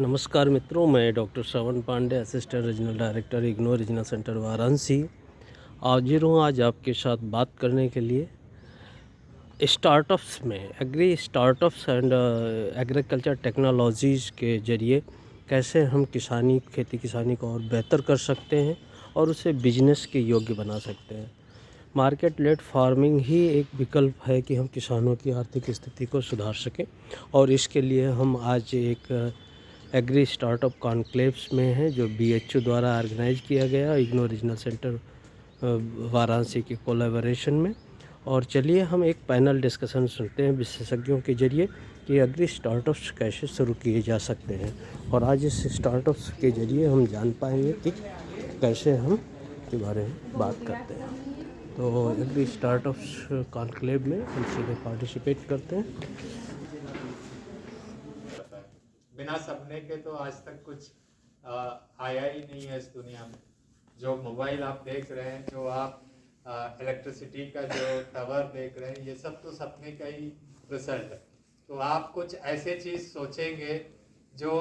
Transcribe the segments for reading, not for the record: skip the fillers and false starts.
नमस्कार मित्रों, मैं doctor Shravan Pande, assistant regional director IGNOU regional centre Varanasi हाजिर हूँ आज आपके साथ बात करने के लिए स्टार्टअप्स में agri startups and agriculture technologies के ज़रिए कैसे हम खेती किसानी को और बेहतर कर सकते हैं और उसे बिजनेस के योग्य बना सकते हैं। मार्केट लेड फार्मिंग ही एक विकल्प है कि हम किसानों की आर्थिक स्थिति को सुधार सकें, और इसके लिए हम आज एक एग्री स्टार्टअप कॉन्क्लेव्स में है जो BHU द्वारा ऑर्गेनाइज किया गया इग्नो रीजनल सेंटर वाराणसी के कोलैबोरेशन में। और चलिए हम एक पैनल डिस्कशन सुनते हैं विशेषज्ञों के जरिए कि एग्री स्टार्टअप्स कैसे शुरू किए जा सकते हैं, और आज इस स्टार्टअप्स के जरिए हम जान पाएंगे कि कैसे हम के बारे में बात करते हैं। तो एग्री स्टार्टअप्स कॉन्क्लेव में हम सीधे पार्टिसिपेट करते हैं। बिना सपने के तो आज तक कुछ आया ही नहीं है इस दुनिया में। जो मोबाइल आप देख रहे हैं, जो आप इलेक्ट्रिसिटी का जो टावर देख रहे हैं, ये सब तो सपने का ही रिजल्ट है। तो आप कुछ ऐसे चीज़ सोचेंगे जो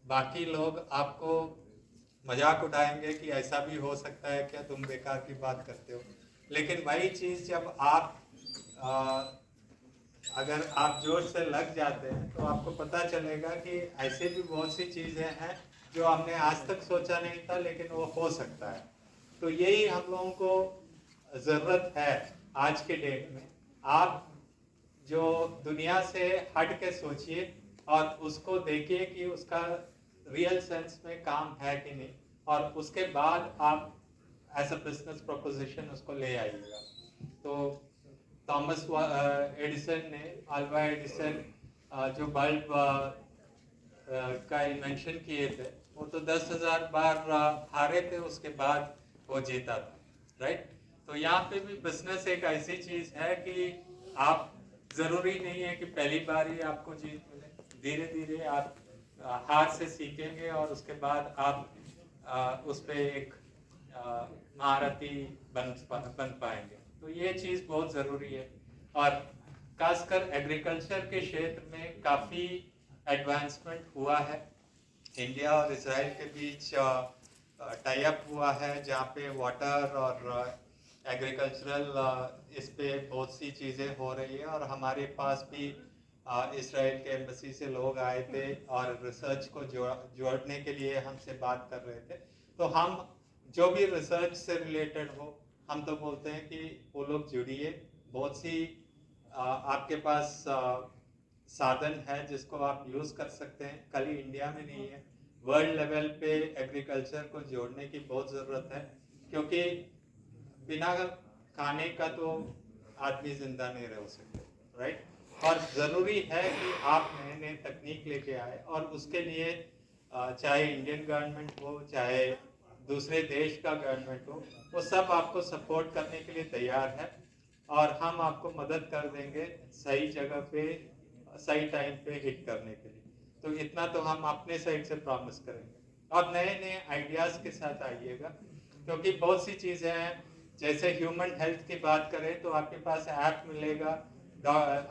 बाकी लोग आपको मजाक उठाएंगे कि ऐसा भी हो सकता है क्या, तुम बेकार की बात करते हो। लेकिन वही चीज़ जब आप अगर आप जोर से लग जाते हैं तो आपको पता चलेगा कि ऐसे भी बहुत सी चीज़ें हैं जो हमने आज तक सोचा नहीं था, लेकिन वो हो सकता है। तो यही हम लोगों को ज़रूरत है आज के डेट में। आप जो दुनिया से हट के सोचिए और उसको देखिए कि उसका रियल सेंस में काम है कि नहीं, और उसके बाद आप एज अ बिजनेस प्रोपोजिशन उसको ले आइएगा। तो थॉमस एडिसन ने, अल्वा एडिसन जो बल्ब का इन्वेंशन किए थे, वो तो 10,000 बार हारे थे, उसके बाद वो जीता था, राइट। तो यहाँ पे भी बिजनेस एक ऐसी चीज है कि आप जरूरी नहीं है कि पहली बार ही आपको जीत मिले। धीरे धीरे आप हार से सीखेंगे और उसके बाद आप उस पर एक महारथी बन पाएंगे। तो ये चीज़ बहुत ज़रूरी है। और खासकर एग्रीकल्चर के क्षेत्र में काफ़ी एडवांसमेंट हुआ है। इंडिया और इजराइल के बीच टाई अप हुआ है, जहाँ पे वाटर और एग्रीकल्चरल इस पे बहुत सी चीज़ें हो रही है। और हमारे पास भी इसराइल के एम्बेसी से लोग आए थे और रिसर्च को जोड़ने के लिए हमसे बात कर रहे थे। तो हम जो भी रिसर्च से रिलेटेड हो, हम तो बोलते हैं कि वो लोग जुड़िए। बहुत सी आपके पास साधन है जिसको आप यूज़ कर सकते हैं। खाली इंडिया में नहीं है, वर्ल्ड लेवल पे एग्रीकल्चर को जोड़ने की बहुत ज़रूरत है, क्योंकि बिना खाने का तो आदमी जिंदा नहीं रह सकते, राइट। और ज़रूरी है कि आप नए नए तकनीक लेके आए, और उसके लिए चाहे इंडियन गवर्नमेंट हो, चाहे दूसरे देश का गवर्नमेंट हो, वो सब आपको सपोर्ट करने के लिए तैयार है। और हम आपको मदद कर देंगे सही जगह पे सही टाइम पे हिट करने के लिए। तो इतना तो हम अपने साइड से प्रॉमिस करेंगे। और नए नए आइडियाज़ के साथ आइएगा, क्योंकि बहुत सी चीज़ें हैं। जैसे ह्यूमन हेल्थ की बात करें तो आपके पास ऐप मिलेगा।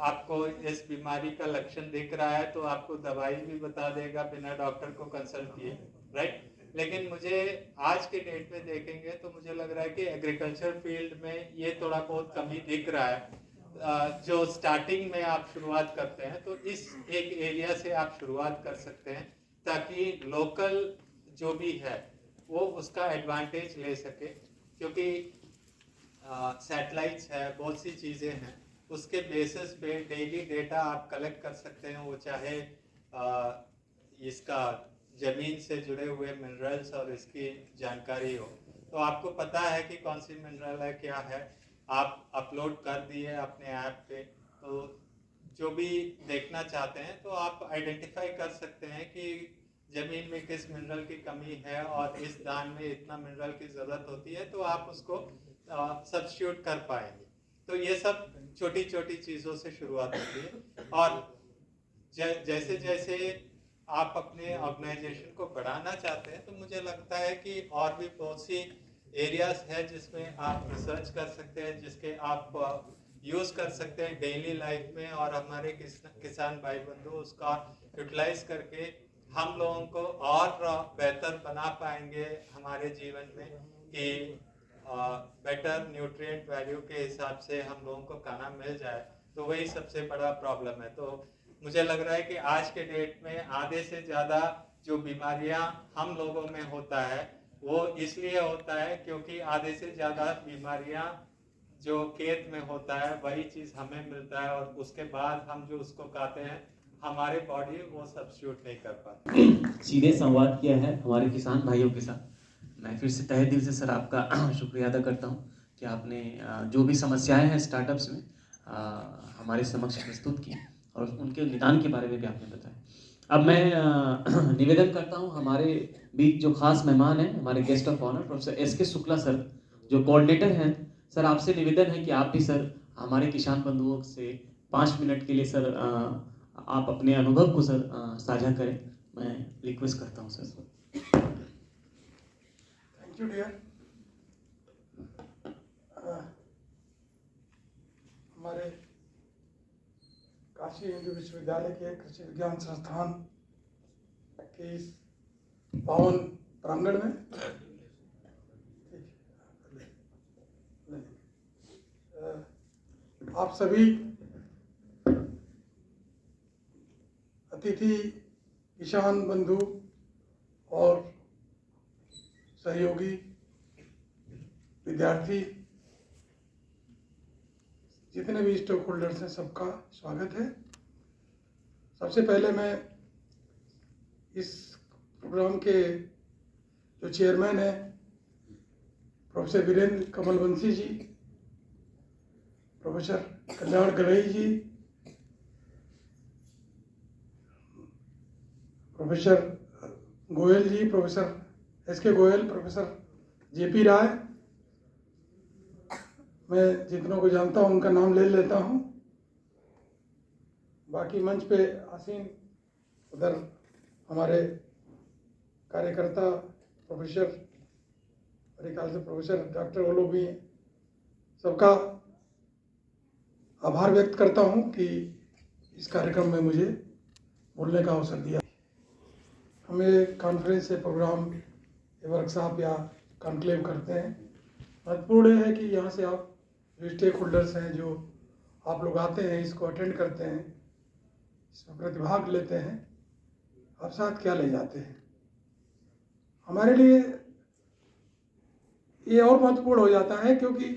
आपको इस बीमारी का लक्षण दिख रहा है तो आपको दवाई भी बता देगा बिना डॉक्टर को कंसल्ट किए, राइट। लेकिन मुझे आज के डेट में देखेंगे तो मुझे लग रहा है कि एग्रीकल्चर फील्ड में ये थोड़ा बहुत कमी दिख रहा है। जो स्टार्टिंग में आप शुरुआत करते हैं तो इस एक एरिया से आप शुरुआत कर सकते हैं, ताकि लोकल जो भी है वो उसका एडवांटेज ले सके। क्योंकि सैटेलाइट्स है, बहुत सी चीज़ें हैं, उसके बेसिस पे डेली डेटा आप कलेक्ट कर सकते हैं। वो चाहे इसका ज़मीन से जुड़े हुए मिनरल्स और इसकी जानकारी हो, तो आपको पता है कि कौन सी मिनरल है, क्या है। आप अपलोड कर दिए अपने ऐप पे, तो जो भी देखना चाहते हैं तो आप आइडेंटिफाई कर सकते हैं कि ज़मीन में किस मिनरल की कमी है और इस दान में इतना मिनरल की ज़रूरत होती है, तो आप उसको सब्स्टिट्यूट कर पाएंगे। तो ये सब छोटी छोटी चीज़ों से शुरुआत होती है। और जैसे जैसे आप अपने ऑर्गेनाइजेशन को बढ़ाना चाहते हैं, तो मुझे लगता है कि और भी बहुत सी एरियाज है जिसमें आप रिसर्च कर सकते हैं, जिसके आप यूज़ कर सकते हैं डेली लाइफ में। और हमारे किसान भाई बंधु उसका यूटिलाइज करके हम लोगों को और बेहतर बना पाएंगे हमारे जीवन में कि बेटर न्यूट्रिएंट वैल्यू के हिसाब से हम लोगों को खाना मिल जाए, तो वही सबसे बड़ा प्रॉब्लम है। तो मुझे लग रहा है कि आज के डेट में आधे से ज़्यादा जो बीमारियां हम लोगों में होता है वो इसलिए होता है क्योंकि आधे से ज़्यादा बीमारियां जो खेत में होता है वही चीज़ हमें मिलता है, और उसके बाद हम जो उसको खाते हैं हमारे बॉडी वो सब्स्टिट्यूट नहीं कर पाती। सीधे संवाद किया है हमारे किसान भाइयों के साथ। मैं फिर से तहे दिल से सर आपका शुक्रिया अदा करता हूँ कि आपने जो भी समस्याएं हैं स्टार्टअप्स में हमारे समक्ष प्रस्तुत की और उनके निदान के बारे में भी आपने बताया। अब मैं निवेदन करता हूँ हमारे बीच जो खास मेहमान हैं, हमारे guest of honour professor S K Shukla sir जो कोऑर्डिनेटर हैं। सर आपसे निवेदन है कि आप भी सर हमारे किसान बंधुओं से 5 मिनट के लिए सर आप अपने अनुभव को सर साझा करें। मैं रिक्वेस्ट करता हूं सर। Thank you dear. हमारे काशी हिंदू विश्वविद्यालय के कृषि विज्ञान संस्थान के इस पावन प्रांगण में आप सभी अतिथि, किसान बंधु और सहयोगी, विद्यार्थी, जितने भी स्टेक होल्डर्स हैं सबका स्वागत है। सबसे पहले मैं इस प्रोग्राम के जो चेयरमैन हैं प्रोफेसर वीरेंद्र कमलवंशी जी, प्रोफेसर कल्याण गढ़ई जी, प्रोफेसर गोयल जी, प्रोफेसर एस के गोयल, प्रोफेसर जेपी राय, मैं जितनों को जानता हूं उनका नाम ले लेता हूं। बाकी मंच पे आसीन उधर हमारे कार्यकर्ता प्रोफेसर, मेरे ख्याल से प्रोफेसर डॉक्टर वो लोग भी हैं। सबका आभार व्यक्त करता हूं कि इस कार्यक्रम में मुझे बोलने का अवसर दिया। हमें कॉन्फ्रेंस या प्रोग्राम या वर्कशॉप या कॉन्क्लेव करते हैं, महत्वपूर्ण है कि यहाँ से आप जो स्टेक होल्डर्स हैं, जो आप लोग आते हैं, इसको अटेंड करते हैं, इसमें प्रतिभाग लेते हैं, आप साथ क्या ले जाते हैं। हमारे लिए ये और महत्वपूर्ण हो जाता है क्योंकि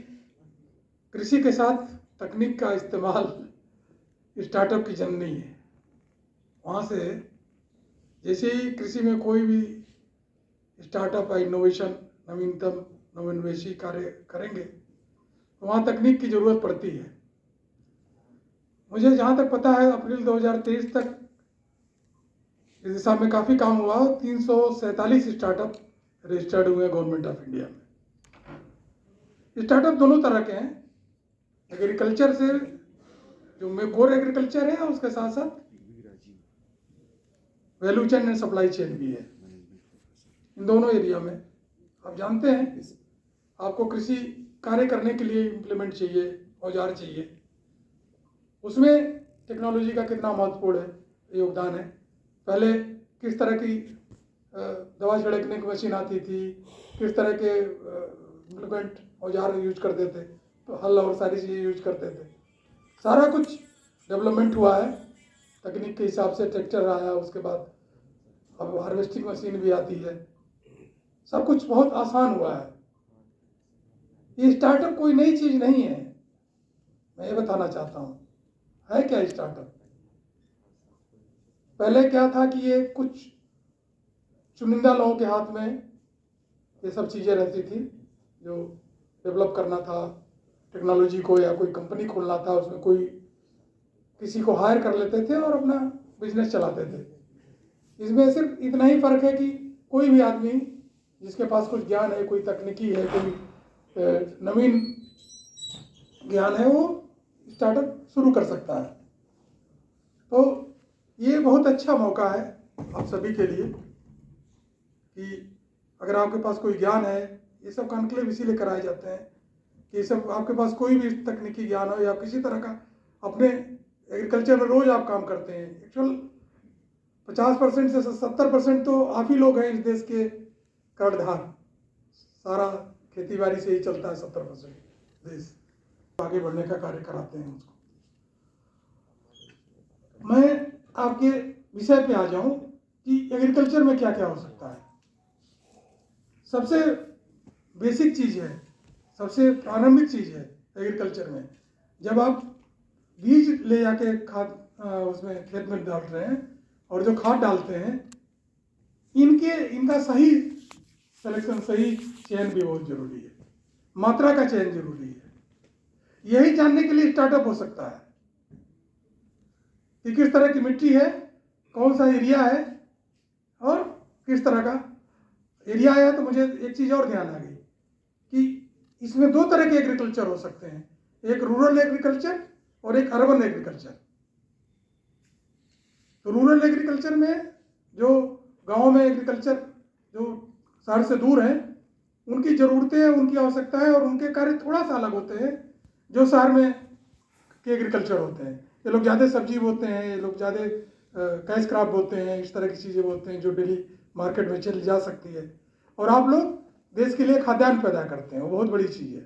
कृषि के साथ तकनीक का इस्तेमाल स्टार्टअप की जननी है। वहाँ से जैसे ही कृषि में कोई भी स्टार्टअप या इनोवेशन, नवीनतम नवोन्मेषी कार्य करेंगे तो वहाँ तकनीक की ज़रूरत पड़ती है। मुझे जहाँ तक पता है अप्रैल 2023 तक इस दिशा में काफ़ी काम हुआ। 347 स्टार्टअप रजिस्टर्ड हुए हैं गवर्नमेंट ऑफ इंडिया में। स्टार्टअप दोनों तरह के हैं, एग्रीकल्चर से जो कोर एग्रीकल्चर है, उसके साथ साथ value chain and supply chain भी है। इन दोनों एरिया में आप जानते हैं आपको कृषि कार्य करने के लिए इम्प्लीमेंट चाहिए, औजार चाहिए, उसमें टेक्नोलॉजी का कितना महत्वपूर्ण योगदान है। पहले किस तरह की दवा छिड़कने की मशीन आती थी, किस तरह के इम्प्लीमेंट औजार यूज करते थे, तो हल और सारी चीज़ें यूज करते थे। सारा कुछ डेवलपमेंट हुआ है तकनीक के हिसाब से। ट्रैक्टर आया, उसके बाद अब हार्वेस्टिंग मशीन भी आती है, सब कुछ बहुत आसान हुआ है। ये स्टार्टअप कोई नई चीज़ नहीं है, मैं ये बताना चाहता हूँ। है क्या स्टार्टअप? पहले क्या था कि ये कुछ चुनिंदा लोगों के हाथ में ये सब चीज़ें रहती थी, जो डेवलप करना था टेक्नोलॉजी को या कोई कंपनी खोलना था, उसमें कोई किसी को हायर कर लेते थे और अपना बिजनेस चलाते थे। इसमें सिर्फ इतना ही फर्क है कि कोई भी आदमी जिसके पास कुछ ज्ञान है, कोई तकनीकी है, कोई नवीन ज्ञान है, वो स्टार्टअप शुरू कर सकता है। तो ये बहुत अच्छा मौका है आप सभी के लिए कि अगर आपके पास कोई ज्ञान है, ये सब कॉन्क्लेव इसीलिए कराए जाते हैं कि ये सब आपके पास कोई भी तकनीकी ज्ञान हो या किसी तरह का अपने एग्रीकल्चर में रोज आप काम करते हैं। एक्चुअल 50% से 70% तो आप ही लोग हैं इस देश के कर्णधार। सारा खेती बाड़ी से ही चलता है, 70% देश आगे बढ़ने का कार्य कराते हैं उसको। मैं आपके विषय पे आ जाऊं कि एग्रीकल्चर में क्या क्या हो सकता है। सबसे बेसिक चीज़ है, सबसे प्रारंभिक चीज़ है एग्रीकल्चर में, जब आप बीज ले जाके खाद उसमें खेत में डाल रहे हैं और जो खाद डालते हैं इनका सही सिलेक्शन, सही चयन भी बहुत जरूरी है, मात्रा का चयन जरूरी है। यही जानने के लिए स्टार्टअप हो सकता है कि किस तरह की मिट्टी है, कौन सा एरिया है और किस तरह का एरिया है। तो मुझे एक चीज़ और ध्यान आ गई कि इसमें दो तरह के एग्रीकल्चर हो सकते हैं, एक रूरल एग्रीकल्चर और एक अर्बन एग्रीकल्चर। तो रूरल एग्रीकल्चर में जो गांव में एग्रीकल्चर जो शहर से दूर हैं उनकी ज़रूरतें हैं, उनकी आवश्यकता है और उनके कार्य थोड़ा सा अलग होते हैं जो शहर में के एग्रीकल्चर होते हैं। ये लोग ज़्यादा सब्जी बोते हैं, ये लोग ज़्यादा कैश क्रॉप बोते हैं, इस तरह की चीज़ें बोते हैं जो डेली मार्केट में चली जा सकती है। और आप लोग देश के लिए खाद्यान्न पैदा करते हैं, वो बहुत बड़ी चीज़ है।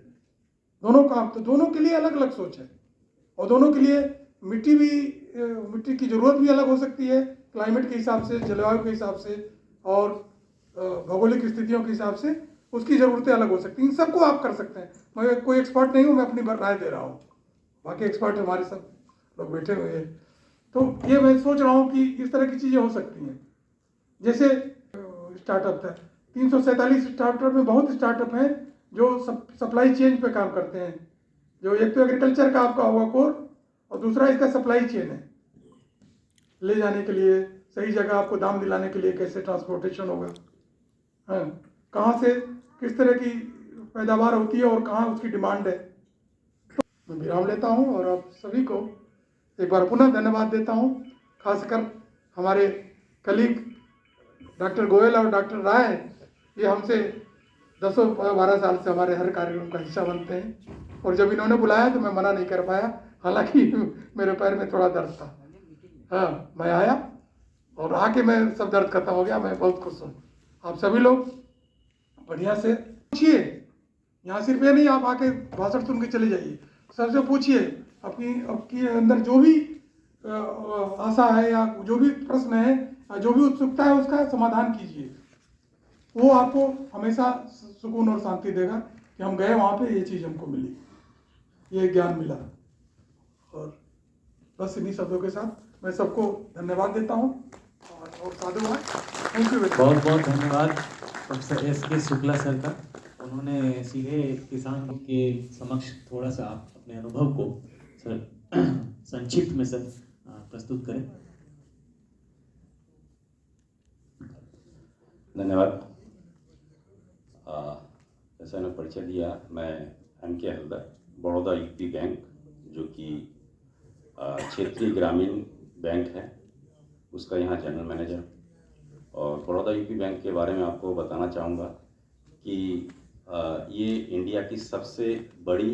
दोनों काम, तो दोनों के लिए अलग अलग सोच है और दोनों के लिए मिट्टी की ज़रूरत भी अलग हो सकती है, क्लाइमेट के हिसाब से, जलवायु के हिसाब से और भौगोलिक स्थितियों के हिसाब से उसकी ज़रूरतें अलग हो सकती हैं। इन सबको आप कर सकते हैं। मैं कोई एक्सपर्ट नहीं हूँ, मैं अपनी राय दे रहा हूँ, बाकी एक्सपर्ट हमारे सब लोग बैठे हुए हैं। तो ये मैं सोच रहा हूँ कि इस तरह की चीज़ें हो सकती हैं। जैसे स्टार्टअप है, 347 स्टार्टअप में बहुत स्टार्टअप हैं जो सप्लाई चेन पे काम करते हैं। जो एक तो एग्रीकल्चर का आपका होगा कोर और दूसरा इसका सप्लाई चेन है, ले जाने के लिए सही जगह आपको दाम दिलाने के लिए कैसे ट्रांसपोर्टेशन होगा, हाँ, कहाँ से किस तरह की पैदावार होती है और कहाँ उसकी डिमांड है। मैं विराम लेता हूँ और आप सभी को एक बार पुनः धन्यवाद देता हूँ, खासकर हमारे कलीग डॉक्टर गोयल और डॉक्टर राय। ये हमसे 10-12 साल से हमारे हर कार्यक्रम का हिस्सा बनते हैं और जब इन्होंने बुलाया तो मैं मना नहीं कर पाया, हालांकि मेरे पैर में थोड़ा दर्द था। हाँ, मैं आया और आके मैं सब दर्द खत्म हो गया। मैं बहुत खुश हूँ। आप सभी लोग बढ़िया से पूछिए, यहाँ सिर्फ ये नहीं आप आके भाषण सुन के चले जाइए, सबसे पूछिए, आपकी अंदर जो भी आशा है या जो भी प्रश्न है, जो भी उत्सुकता है उसका समाधान कीजिए। वो आपको हमेशा सुकून और शांति देगा कि हम गए वहाँ पे, ये चीज़ हमको मिली, ये ज्ञान मिला। और बस इन्हीं शब्दों के साथ मैं सबको धन्यवाद देता हूँ और साधुवाद। Thank you. बहुत बहुत धन्यवाद प्रोफेसर एस.के. शुक्ला सर का। उन्होंने सीधे किसान के समक्ष थोड़ा सा अपने अनुभव को सर संक्षिप्त में सर प्रस्तुत करें। धन्यवाद। जैसा ने परिचय दिया, मैं M.K. Haldar, Baroda UP bank, जो कि क्षेत्रीय ग्रामीण बैंक है, उसका यहाँ जनरल मैनेजर। और बड़ौदा यूपी बैंक के बारे में आपको बताना चाहूँगा कि ये इंडिया की सबसे बड़ी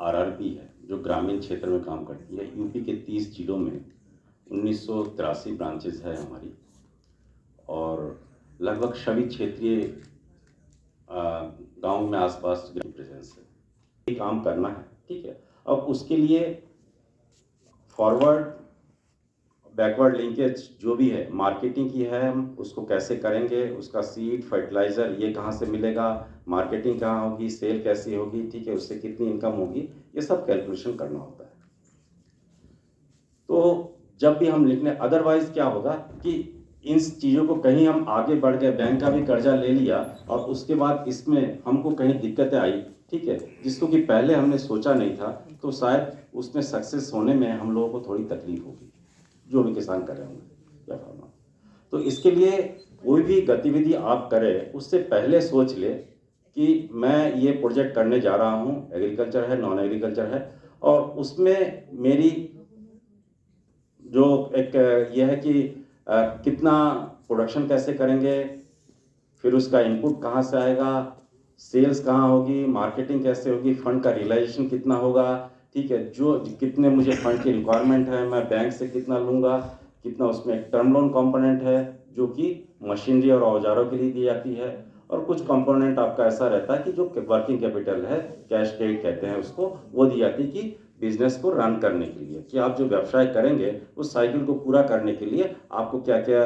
RRB है जो ग्रामीण क्षेत्र में काम करती है। यूपी के 30 जिलों में 1983 ब्रांचेस है हमारी और लगभग सभी क्षेत्रीय गांव में आसपास प्रेजेंस है। ये काम करना है, ठीक है। अब उसके लिए फॉरवर्ड बैकवर्ड लिंकेज जो भी है, मार्केटिंग की है, हम उसको कैसे करेंगे, उसका सीड फर्टिलाइज़र ये कहाँ से मिलेगा, मार्केटिंग कहाँ होगी, सेल कैसी होगी, ठीक है, उससे कितनी इनकम होगी, ये सब कैलकुलेशन करना होता है। तो जब भी हम लिखने, अदरवाइज क्या होगा कि इन चीज़ों को कहीं हम आगे बढ़ गए, बैंक का भी कर्जा ले लिया और उसके बाद इसमें हमको कहीं दिक्कतें आई, ठीक है, जिसको कि पहले हमने सोचा नहीं था, तो शायद उसमें सक्सेस होने में हम लोगों को थोड़ी तकलीफ होगी, जो भी किसान कर रहे होंगे या फार्मर। तो इसके लिए कोई भी गतिविधि आप करें उससे पहले सोच ले कि मैं ये प्रोजेक्ट करने जा रहा हूँ, एग्रीकल्चर है, नॉन एग्रीकल्चर है, और उसमें मेरी जो एक ये है कि कितना प्रोडक्शन कैसे करेंगे, फिर उसका इनपुट कहाँ से आएगा, सेल्स कहाँ होगी, मार्केटिंग कैसे होगी, फंड का रियलाइजेशन कितना होगा, ठीक है, जो कितने मुझे फंड की रिक्वायरमेंट है, मैं बैंक से कितना लूँगा, कितना उसमें टर्म लोन कंपोनेंट है जो कि मशीनरी और औजारों के लिए दी जाती है, और कुछ कंपोनेंट आपका ऐसा रहता है कि जो वर्किंग कैपिटल है, कैश क्रेडिट कहते हैं उसको, वो दी जाती है कि बिजनेस को रन करने के लिए, कि आप जो व्यवसाय करेंगे उस साइकिल को पूरा करने के लिए आपको क्या क्या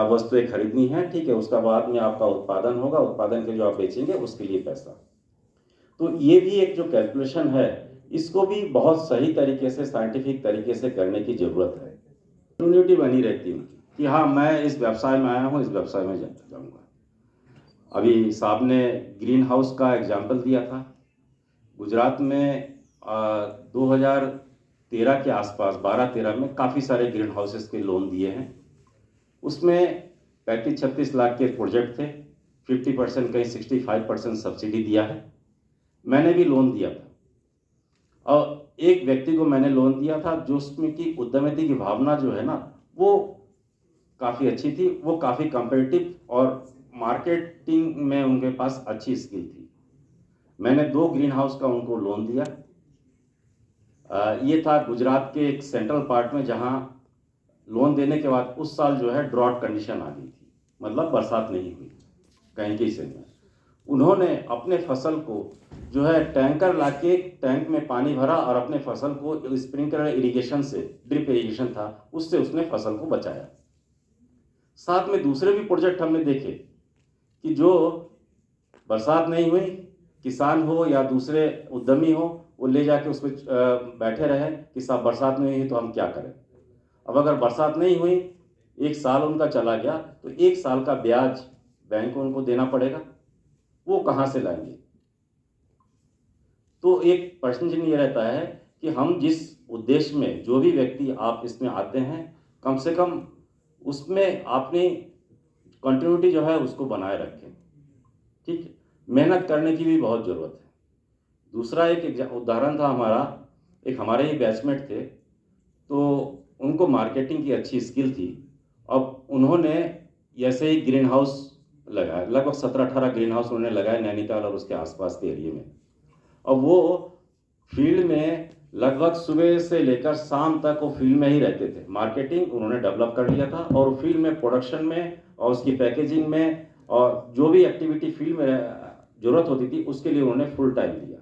वस्तुएं खरीदनी है, ठीक है, उसका बाद में आपका उत्पादन होगा, उत्पादन के जो आप बेचेंगे उसके लिए पैसा। तो ये भी एक जो कैलकुलेशन है इसको भी बहुत सही तरीके से, साइंटिफिक तरीके से करने की जरूरत है। कम्युनिटी बनी रहती है कि हाँ मैं इस व्यवसाय में आया हूँ, इस व्यवसाय में जाऊँगा। अभी साहब ने ग्रीन हाउस का एग्जाम्पल दिया था। गुजरात में 2013 के आसपास 12-13 में काफ़ी सारे ग्रीन हाउसेस के लोन दिए हैं। उसमें 35-36 लाख के प्रोजेक्ट थे, 50% कहीं 65% सब्सिडी दिया है। मैंने भी लोन दिया था और एक व्यक्ति को मैंने लोन दिया था जो उसमें की उद्यमिता की भावना जो है ना वो काफ़ी अच्छी थी, वो काफ़ी कम्पिटिटिव और मार्केटिंग में उनके पास अच्छी स्किल थी। मैंने 2 ग्रीन हाउस का उनको लोन दिया। ये था गुजरात के एक सेंट्रल पार्ट में जहाँ लोन देने के बाद उस साल जो है ड्रॉट कंडीशन आ गई थी, मतलब बरसात नहीं हुई कहीं के हिस्से में। उन्होंने अपने फसल को जो है टैंकर लाके टैंक में पानी भरा और अपने फसल को स्प्रिंकलर इरिगेशन से, ड्रिप इरिगेशन था उससे उसने फसल को बचाया। साथ में दूसरे भी प्रोजेक्ट हमने देखे कि जो बरसात नहीं हुई, किसान हो या दूसरे उद्यमी हो, वो ले जाके उसमें बैठे रहे कि साहब बरसात नहीं हुई तो हम क्या करें। अब अगर बरसात नहीं हुई, 1 साल उनका चला गया तो 1 साल का ब्याज बैंक को उनको देना पड़ेगा, वो कहाँ से लाएंगे। तो एक प्रश्न ये रहता है कि हम जिस उद्देश्य में, जो भी व्यक्ति आप इसमें आते हैं, कम से कम उसमें अपनी कंटिन्यूटी जो है उसको बनाए रखें, ठीक है। मेहनत करने की भी बहुत ज़रूरत है। दूसरा एक उदाहरण था हमारा, एक हमारे ही बैचमेट थे, तो उनको मार्केटिंग की अच्छी स्किल थी। अब उन्होंने ऐसे ही ग्रीन हाउस लगाया, लगभग 17-18 ग्रीन हाउस उन्होंने लगाए नैनीताल और उसके आसपास के एरिया में। अब वो फील्ड में लगभग सुबह से लेकर शाम तक वो फील्ड में ही रहते थे। मार्केटिंग उन्होंने डेवलप कर लिया था और फील्ड में प्रोडक्शन में और उसकी पैकेजिंग में और जो भी एक्टिविटी फील्ड में ज़रूरत होती थी उसके लिए उन्होंने फुल टाइम दिया।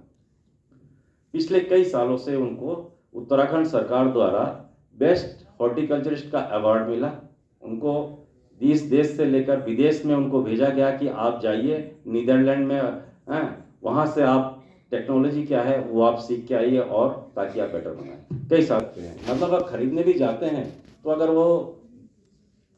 पिछले कई सालों से उनको उत्तराखंड सरकार द्वारा बेस्ट हॉर्टिकल्चरिस्ट का अवार्ड मिला। उनको देश से लेकर विदेश में उनको भेजा गया कि आप जाइए नीदरलैंड में, वहाँ से आप टेक्नोलॉजी क्या है वो आप सीख के आइए और ताकि आप बेटर बनाएं। कई सकते हैं, मतलब अगर खरीदने भी जाते हैं तो अगर वो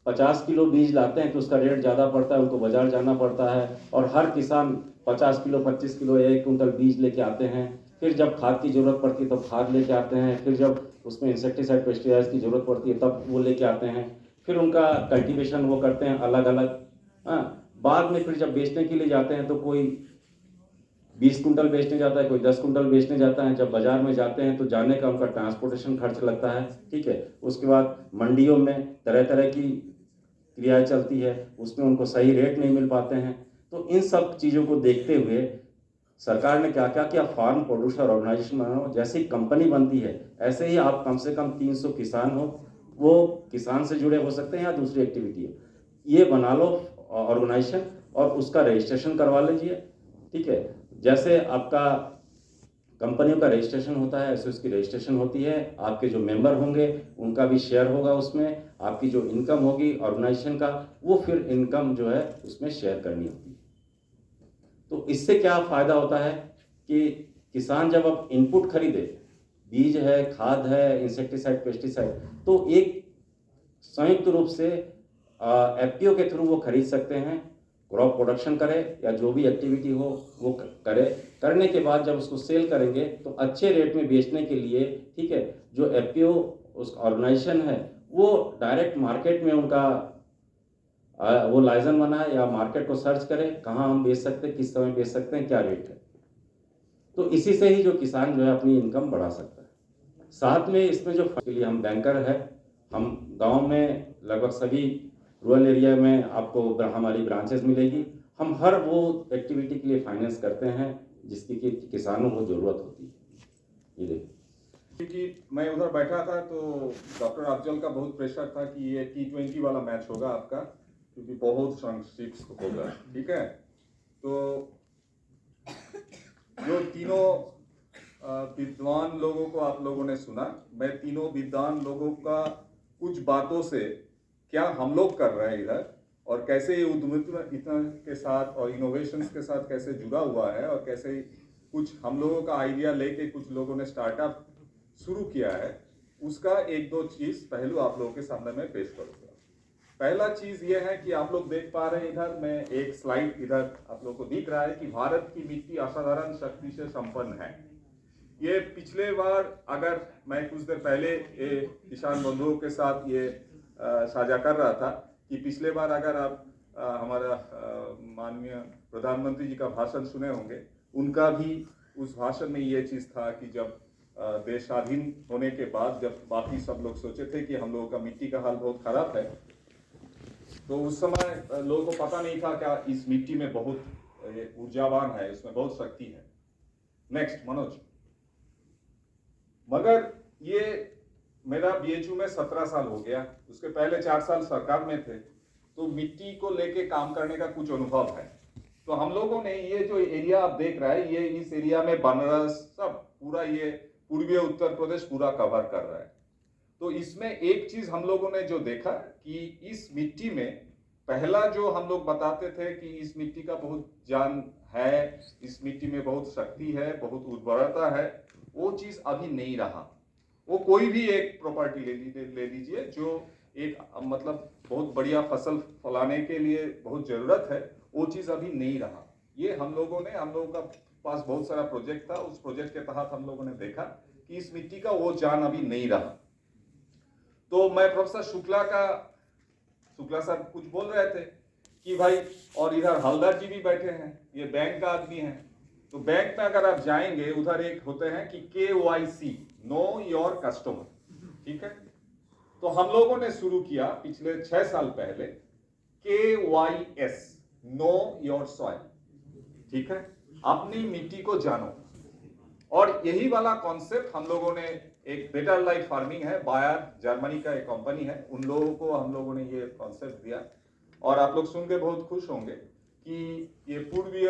50 किलो बीज लाते हैं तो उसका रेट ज़्यादा पड़ता है, उनको बाजार जाना पड़ता है और हर किसान 50 किलो 25 किलो 1 कुंटल बीज लेके आते हैं। फिर जब खाद की ज़रूरत पड़ती है तब खाद लेके आते हैं, फिर जब उसमें इंसेक्टिसाइड पेस्टिसाइड की ज़रूरत पड़ती है तब वो लेके आते हैं, फिर उनका कल्टीवेशन वो करते हैं अलग अलग। बाद में फिर जब बेचने के लिए जाते हैं तो कोई 20 कुंटल बेचने जाता है, कोई 10 कुंटल बेचने जाता है। जब बाजार में जाते हैं तो जाने का उनका ट्रांसपोर्टेशन खर्च लगता है, ठीक है। उसके बाद मंडियों में तरह तरह की क्रियाएं चलती है, उसमें उनको सही रेट नहीं मिल पाते हैं। तो इन सब चीज़ों को देखते हुए सरकार ने क्या क्या किया, फार्म प्रोड्यूसर ऑर्गेनाइजेशन बनाओ। जैसी कंपनी बनती है ऐसे ही आप कम से कम 300 किसान हो, वो किसान से जुड़े हो सकते हैं या दूसरी एक्टिविटी है, ये बना लो ऑर्गेनाइजेशन और उसका रजिस्ट्रेशन करवा लीजिए, ठीक है। जैसे आपका कंपनियों का रजिस्ट्रेशन होता है ऐसे उसकी रजिस्ट्रेशन होती है, आपके जो मेंबर होंगे उनका भी शेयर होगा उसमें, आपकी जो इनकम होगी ऑर्गेनाइजेशन का वो फिर इनकम जो है उसमें शेयर करनी होती है। तो इससे क्या फ़ायदा होता है कि किसान जब अब इनपुट खरीदे, बीज है, खाद है, इंसेक्टिसाइड पेस्टिसाइड, तो एक संयुक्त रूप से एफपीओ के थ्रू वो खरीद सकते हैं, क्रॉप प्रोडक्शन करे या जो भी एक्टिविटी हो वो करे। करने के बाद जब उसको सेल करेंगे तो अच्छे रेट में बेचने के लिए, ठीक है, जो एफपीओ उस ऑर्गेनाइजेशन है वो डायरेक्ट मार्केट में उनका वो लाइजन बनाए या मार्केट को सर्च करे कहाँ हम बेच सकते हैं, किस समय बेच सकते हैं, क्या रेट है। तो इसी से ही जो किसान जो है अपनी इनकम बढ़ा सकता है। साथ में इसमें जो के लिए हम बैंकर है, हम गांव में लगभग सभी रूरल एरिया में आपको हमारी ब्रांचेस मिलेगी। हम हर वो एक्टिविटी के लिए फाइनेंस करते हैं जिसकी कि किसानों को ज़रूरत होती है। ये देखिए क्योंकि मैं उधर बैठा था तो डॉक्टर अफजल का बहुत प्रेशर था कि ये T20 वाला मैच होगा आपका, क्योंकि बहुत संक्षिप्त होगा, ठीक है। तो जो तीनों विद्वान लोगों को आप लोगों ने सुना, मैं तीनों विद्वान लोगों का कुछ बातों से क्या हम लोग कर रहे हैं इधर, और कैसे ये उद्यमिता के साथ और इनोवेशंस के साथ कैसे जुड़ा हुआ है, और कैसे कुछ हम लोगों का आइडिया लेके कुछ लोगों ने स्टार्टअप शुरू किया है, उसका एक दो चीज पहलू आप लोगों के सामने मैं पेश करूंगा। पहला चीज ये है कि आप लोग देख पा रहे हैं इधर में एक स्लाइड इधर आप लोग को दिख रहा है कि भारत की मिट्टी असाधारण शक्ति से संपन्न है। ये पिछले बार अगर मैं कुछ देर पहले किसान बंधुओं के साथ ये साझा कर रहा था कि पिछले बार अगर आप हमारा माननीय प्रधानमंत्री जी का भाषण सुने होंगे, उनका भी उस भाषण में ये चीज था कि जब देश स्वाधीन होने के बाद जब बाकी सब लोग सोचे थे कि हम लोगों का मिट्टी का हाल बहुत खराब है, तो उस समय लोगों को पता नहीं था क्या इस मिट्टी में बहुत ऊर्जावान है, इसमें बहुत शक्ति है। नेक्स्ट मनोज। मगर ये मेरा बीएचयू में 17 साल हो गया, उसके पहले 4 साल सरकार में थे, तो मिट्टी को लेके काम करने का कुछ अनुभव है। तो हम लोगों ने ये जो एरिया आप देख रहे हैं, ये इस एरिया में बनारस सब पूरा ये पूर्वी उत्तर प्रदेश पूरा कवर कर रहा है। तो इसमें एक चीज हम लोगों ने जो देखा कि इस मिट्टी में पहला जो हम लोग बताते थे कि इस मिट्टी का बहुत जान है, इस मिट्टी में बहुत शक्ति है, बहुत उर्वरता है, वो चीज अभी नहीं रहा। वो कोई भी एक प्रॉपर्टी ले लीजिए जो एक मतलब बहुत बढ़िया फसल फलाने के लिए बहुत जरूरत है, वो चीज अभी नहीं रहा। ये हम लोगों का पास बहुत सारा प्रोजेक्ट था, उस प्रोजेक्ट के तहत हम लोगों ने देखा कि इस मिट्टी का वो जान अभी नहीं रहा। तो मैं प्रोफेसर शुक्ला सर कुछ बोल रहे थे कि भाई, और इधर हलदर जी भी बैठे हैं, ये बैंक का आदमी है। तो बैंक में अगर आप जाएंगे, उधर एक होते हैं कि KYC, नो योर कस्टमर, ठीक है। तो हम लोगों ने शुरू किया पिछले 6 साल पहले KYS, नो योर सॉइल, ठीक है, अपनी मिट्टी को जानो। और यही वाला कॉन्सेप्ट हम लोगों ने, एक बेटर लाइफ फार्मिंग है, बायर जर्मनी का एक कंपनी है, उन लोगों को हम लोगों ने ये कॉन्सेप्ट दिया। और आप लोग सुन के बहुत खुश होंगे कि ये पूर्वी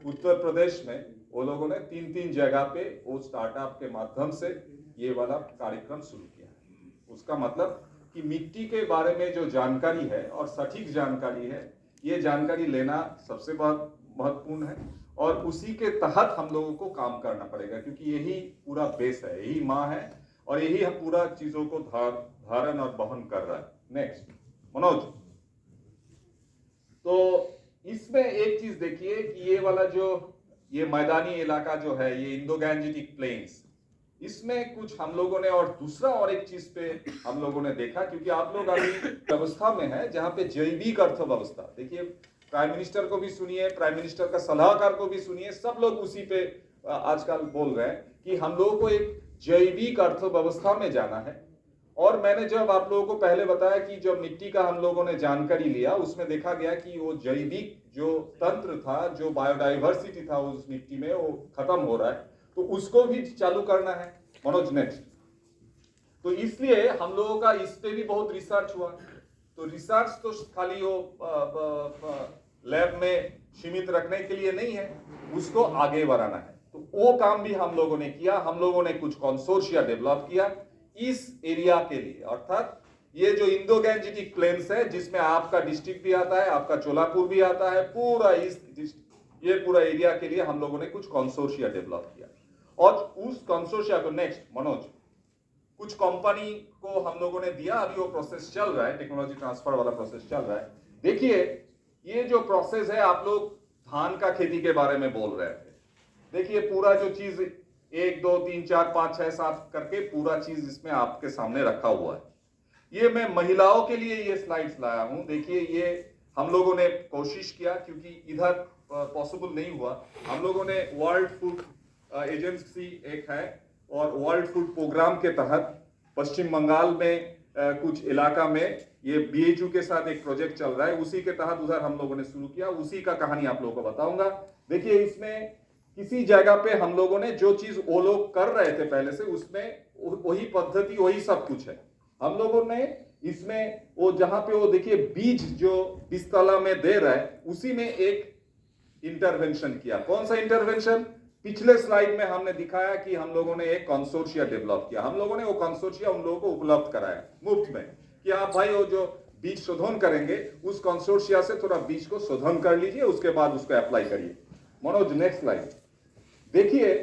उत्तर प्रदेश में वो लोगों ने 3 जगह पे वो स्टार्टअप के माध्यम से ये वाला कार्यक्रम शुरू किया है। उसका मतलब कि मिट्टी के बारे में जो जानकारी है और सटीक जानकारी है, ये जानकारी लेना सबसे बहुत महत्वपूर्ण है, और उसी के तहत हम लोगों को काम करना पड़ेगा, क्योंकि यही पूरा बेस है, यही माँ है, और यही हम पूरा चीजों को धारण और वहन कर रहा है। नेक्स्ट मनोज। तो इसमें एक चीज देखिए कि ये वाला जो ये मैदानी इलाका जो है, ये इंडो गैंजेटिक प्लेन्स, इसमें कुछ हम लोगों ने और दूसरा और एक चीज पे हम लोगों ने देखा, क्योंकि आप लोग अभी व्यवस्था में है जहां पे जैविक अर्थव्यवस्था, देखिए प्राइम मिनिस्टर को भी सुनिए, प्राइम मिनिस्टर का सलाहकार को भी सुनिए, सब लोग उसी पे आजकल बोल रहे हैं कि हम लोगों को एक जैविक अर्थव्यवस्था में जाना है। और मैंने जब आप लोगों को पहले बताया कि जब मिट्टी का हम लोगों ने जानकारी लिया, उसमें देखा गया कि वो जैविक जो तंत्र था, जो बायोडाइवर्सिटी था उस मिट्टी में, वो खत्म हो रहा है, तो उसको भी चालू करना है। मनोज नेक्स्ट। तो इसलिए हम लोगों का इस पे भी बहुत रिसर्च हुआ। तो रिसर्च तो खाली वो लैब में सीमित रखने के लिए नहीं है, उसको आगे बढ़ाना है। तो वो काम भी हम लोगों ने किया। हम लोगों ने कुछ कंसोर्शिया डेवलप किया इस एरिया के लिए, अर्थात ये जो इंडो गैंजेटिक प्लेन्स है, जिसमें आपका डिस्ट्रिक्ट भी आता है, आपका चोलापुर भी आता है, पूरा ये पूरा एरिया के लिए हम लोगों ने कुछ कंसोर्शिया डेवलप किया। और उस कंसोर्शिया को नेक्स्ट मनोज, कुछ कंपनी को हम लोगों ने दिया, अभी वो प्रोसेस चल रहा है, टेक्नोलॉजी ट्रांसफर वाला प्रोसेस चल रहा है। देखिए ये जो प्रोसेस है, आप लोग धान का खेती के बारे में बोल रहे थे, देखिए पूरा जो चीज 1 2 3 4 5 6 7 करके पूरा चीज इसमें आपके सामने रखा हुआ है। ये मैं महिलाओं के लिए ये स्लाइड्स लाया हूं। देखिए ये हम लोगों ने कोशिश किया, क्योंकि इधर पॉसिबल नहीं हुआ। हम लोगों ने वर्ल्ड फूड एजेंसी एक है, और वर्ल्ड फूड प्रोग्राम के तहत पश्चिम बंगाल में कुछ इलाका में ये बीएचयू के साथ एक प्रोजेक्ट चल रहा है, उसी के तहत उधर हम लोगों ने शुरू किया। उसी का कहानी आप लोगों को बताऊंगा। देखिए इसमें किसी जगह पे हम लोगों ने जो चीज वो लोग कर रहे थे पहले से, उसमें वही पद्धति वही सब कुछ है। हम लोगों ने इसमें वो जहां पे वो देखिए बीज जो बिस्तला में दे रहा है, उसी में एक इंटरवेंशन किया। कौन सा इंटरवेंशन? पिछले स्लाइड में हमने दिखाया कि हम लोगों ने एक कंसोर्शिया डेवलप किया। हम लोगों ने वो कंसोर्शिया उन लोगों को उपलब्ध कराया मुफ्त में कि आप भाई वो जो बीज शोधन करेंगे उस कंसोर्शिया से थोड़ा बीज को शोधन कर लीजिए, उसके बाद उसको अप्लाई करिए। मनोज नेक्स्ट स्लाइड देखिए।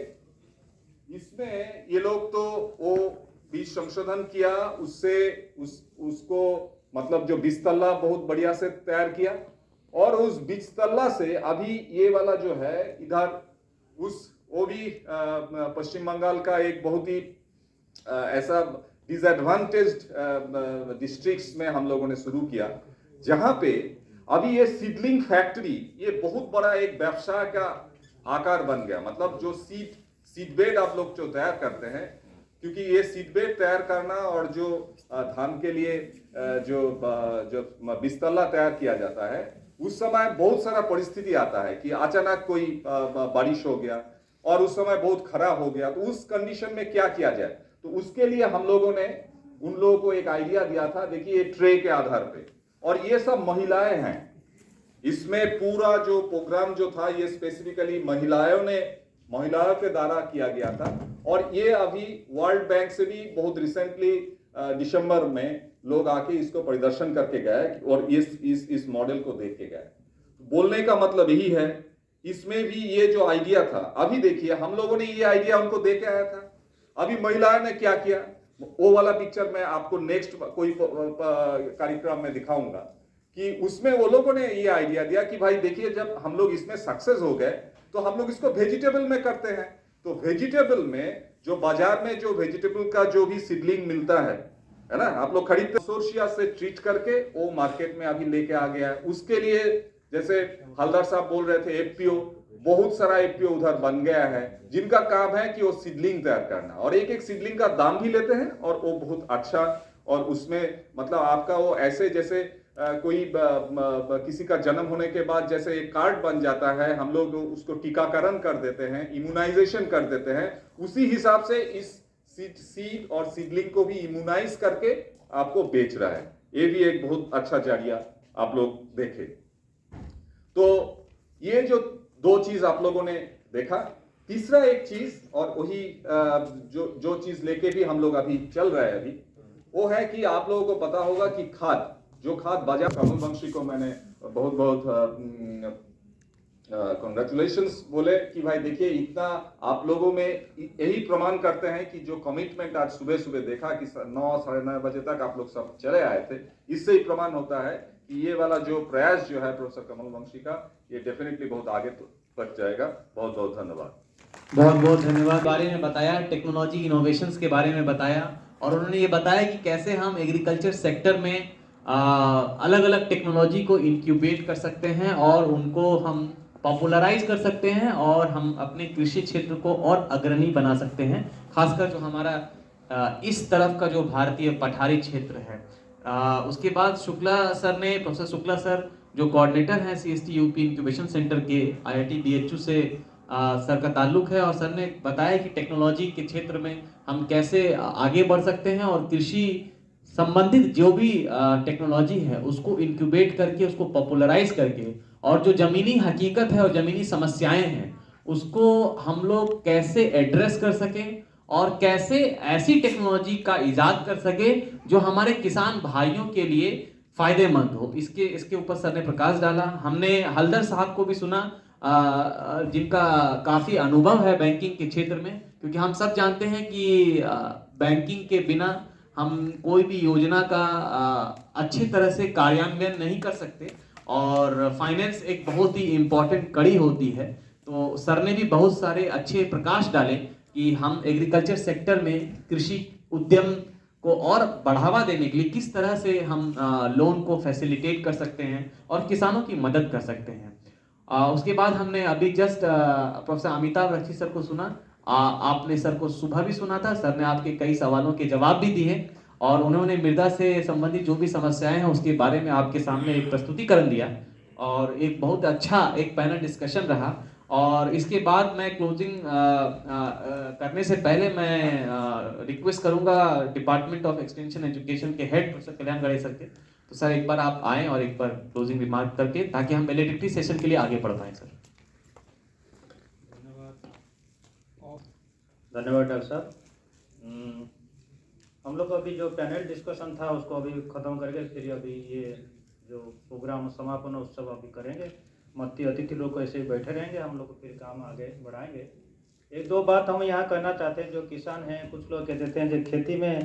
इसमें ये लोग तो वो बीज संशोधन किया, उससे उसको मतलब जो बीजतल्ला बहुत बढ़िया से तैयार किया, और उस बीजतल्ला से अभी ये वाला जो है इधर वो भी पश्चिम बंगाल का एक बहुत ही ऐसा डिसएडवांटेज्ड डिस्ट्रिक्ट्स में हम लोगों ने शुरू किया, जहां पे अभी ये सीडलिंग फैक्ट्री ये बहुत बड़ा एक व्यवसाय का आकार बन गया। मतलब जो सीड बेड आप लोग जो तैयार करते हैं, क्योंकि ये सीड बेड तैयार करना और जो धान के लिए जो बिस्तल्ला तैयार किया जाता है, उस समय बहुत सारा परिस्थिति आता है कि अचानक कोई बारिश हो गया और उस समय बहुत खराब हो गया, तो उस कंडीशन में क्या किया जाए। तो उसके लिए हम लोगों ने उन लोगों को एक आइडिया दिया था, देखिए ट्रे के आधार पे, और ये सब महिलाएं हैं। इसमें पूरा जो प्रोग्राम जो था ये स्पेसिफिकली महिलाओं के द्वारा किया गया था, और ये अभी वर्ल्ड बैंक से भी बहुत रिसेंटली दिसंबर में लोग आके इसको परिदर्शन करके गए और इस मॉडल को देख के गए। बोलने का मतलब यही है, इसमें भी ये जो आइडिया था, अभी देखिए हम लोगों ने ये आइडिया उनको दे के आया था, अभी महिलाएं ने क्या किया वो वाला पिक्चर मैं आपको नेक्स्ट कोई कार्यक्रम में दिखाऊंगा कि उसमें वो लोगों ने ये आइडिया दिया कि भाई देखिए जब हम लोग इसमें सक्सेस हो गए तो हम लोग इसको वेजिटेबल में करते हैं। तो वेजिटेबल में जो बाजार में जो वेजिटेबल का जो भी सीडलिंग मिलता है ना, आप लोग खरीदते, सोर्शिया से ट्रीट करके वो मार्केट में अभी लेके आ गया है। उसके लिए जैसे हलदर साहब बोल रहे थे एफपीओ, बहुत सारा एफपीओ उधर बन गया है जिनका काम है कि वो सीडलिंग तैयार करना, और एक एक सीडलिंग का दाम भी लेते हैं और वो बहुत अच्छा, और उसमें मतलब आपका वो ऐसे जैसे कोई किसी का जन्म होने के बाद जैसे एक कार्ड बन जाता है, हम लोग उसको टीकाकरण कर देते हैं, इम्यूनाइजेशन कर देते हैं, उसी हिसाब से इस सीड और सीडलिंग को भी इम्यूनाइज करके आपको बेच रहा है। ये भी एक बहुत अच्छा जरिया आप लोग देखे। तो ये जो दो चीज आप लोगों ने देखा, तीसरा एक चीज और वही जो चीज लेके भी हम लोग अभी चल रहे हैं अभी, वो है कि आप लोगों को पता होगा कि खाद बाजार, कमल वंशी को मैंने बहुत बहुत कॉन्ग्रेचुलेशंस बोले कि भाई देखिए इतना आप लोगों में यही प्रमाण करते हैं कि जो कमिटमेंट आज सुबह सुबह देखा कि 9 साढ़े 9 बजे तक आप लोग सब चले आए थे, इससे ही प्रमाण होता है कि ये वाला जो प्रयास जो है प्रोफेसर कमल वंशी का, ये डेफिनेटली बहुत आगे तक जाएगा। बहुत बहुत धन्यवाद। बहुत बहुत धन्यवाद। बारे में बताया, टेक्नोलॉजी इनोवेशंस के बारे में बताया, और उन्होंने ये बताया कि कैसे हम एग्रीकल्चर सेक्टर में अलग अलग टेक्नोलॉजी को इंक्यूबेट कर सकते हैं और उनको हम पॉपुलराइज कर सकते हैं और हम अपने कृषि क्षेत्र को और अग्रणी बना सकते हैं, खासकर जो हमारा इस तरफ का जो भारतीय पठारी क्षेत्र है। उसके बाद प्रोफेसर शुक्ला सर जो कोऑर्डिनेटर हैं CST यूपी इंक्यूबेशन सेंटर के IIT BHU से सर का ताल्लुक है, और सर ने बताया कि टेक्नोलॉजी के क्षेत्र में हम कैसे आगे बढ़ सकते हैं और कृषि संबंधित जो भी टेक्नोलॉजी है उसको इंक्यूबेट करके, उसको पॉपुलराइज करके, और जो ज़मीनी हकीकत है और ज़मीनी समस्याएं हैं उसको हम लोग कैसे एड्रेस कर सकें और कैसे ऐसी टेक्नोलॉजी का इजाद कर सके जो हमारे किसान भाइयों के लिए फ़ायदेमंद हो। इसके ऊपर सर ने प्रकाश डाला। हमने हलदर साहब को भी सुना जिनका काफ़ी अनुभव है बैंकिंग के क्षेत्र में, क्योंकि हम सब जानते हैं कि बैंकिंग के बिना हम कोई भी योजना का अच्छी तरह से कार्यान्वयन नहीं कर सकते, और फाइनेंस एक बहुत ही इम्पोर्टेंट कड़ी होती है। तो सर ने भी बहुत सारे अच्छे प्रकाश डाले कि हम एग्रीकल्चर सेक्टर में कृषि उद्यम को और बढ़ावा देने के लिए किस तरह से हम लोन को फैसिलिटेट कर सकते हैं और किसानों की मदद कर सकते हैं। उसके बाद हमने अभी जस्ट प्रोफेसर अमिताभ रक्षी सर को सुना। आपने सर को सुबह भी सुना था, सर ने आपके कई सवालों के जवाब भी दिए और उन्होंने मृदा से संबंधित जो भी समस्याएं हैं उसके बारे में आपके सामने एक प्रस्तुतिकरण दिया, और एक बहुत अच्छा एक पैनल डिस्कशन रहा। और इसके बाद मैं क्लोजिंग करने से पहले मैं रिक्वेस्ट करूंगा डिपार्टमेंट ऑफ एक्सटेंशन एजुकेशन के हेड प्रोफेसर कल्याण गणेश सर के, तो सर एक बार आप आएं और एक बार क्लोजिंग रिमार्क करके, ताकि हम वैलिडिटी सेशन के लिए आगे बढ़ पाएं सर। धन्यवाद डॉक्टर साहब। हम लोग अभी जो पैनल डिस्कशन था उसको अभी ख़त्म करके फिर अभी ये जो प्रोग्राम समापन उत्सव अभी करेंगे। मध्य अतिथि लोग ऐसे ही बैठे रहेंगे, हम लोग फिर काम आगे बढ़ाएंगे। एक दो बात हम यहाँ कहना चाहते हैं। जो किसान हैं, कुछ लोग कह देते हैं जो खेती में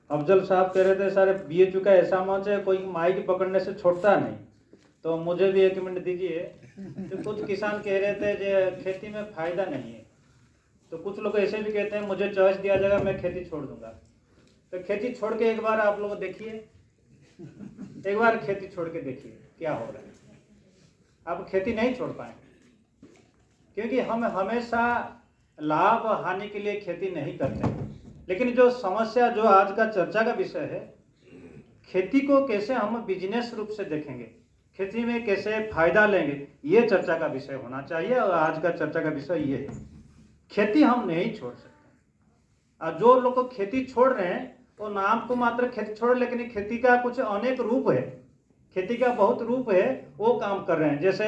अफजल साहब कह रहे थे सर BHU का ऐसा मंच है कोई माइक पकड़ने से छोड़ता नहीं, तो मुझे भी 1 मिनट दीजिए। तो कुछ किसान कह रहे थे जो खेती में फ़ायदा नहीं है, तो कुछ लोग ऐसे भी कहते हैं मुझे चॉइस दिया जाएगा मैं खेती छोड़ दूंगा। तो खेती छोड़ के एक बार आप लोग देखिए, एक बार खेती छोड़ के देखिए क्या हो रहा है। आप खेती नहीं छोड़ पाएंगे, क्योंकि हम हमेशा लाभ हानि के लिए खेती नहीं करते। लेकिन जो समस्या, जो आज का चर्चा का विषय है, खेती को कैसे हम बिजनेस रूप से देखेंगे, खेती में कैसे फायदा लेंगे, ये चर्चा का विषय होना चाहिए। और आज का चर्चा का विषय ये है, खेती हम नहीं छोड़ सकते। और जो लोग खेती छोड़ रहे हैं वो नाम को मात्र खेती छोड़, लेकिन खेती का कुछ अनेक रूप है, खेती का बहुत रूप है, वो काम कर रहे हैं। जैसे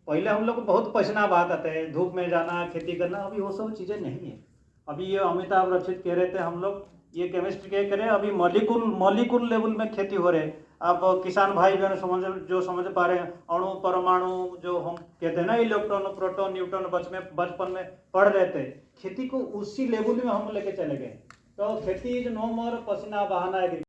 पहले हम लोग को बहुत पसीना बहाते थे, धूप में जाना, खेती करना, अभी वो सब चीज़ें नहीं है। अभी ये अमिताभ रचित कह रहे थे हम लोग ये केमिस्ट्री के करें, अभी मॉलिक्यूल लेवल में खेती हो रहे है। अब किसान भाई जो समझ पा रहे हैं, अणु परमाणु जो हम कहते हैं ना, इलेक्ट्रॉन प्रोटॉन न्यूट्रॉन बचपन में पढ़ रहे थे, खेती को उसी लेवल में हम लेके चले गए। तो खेती इज नो मोर पसीना बहाना है।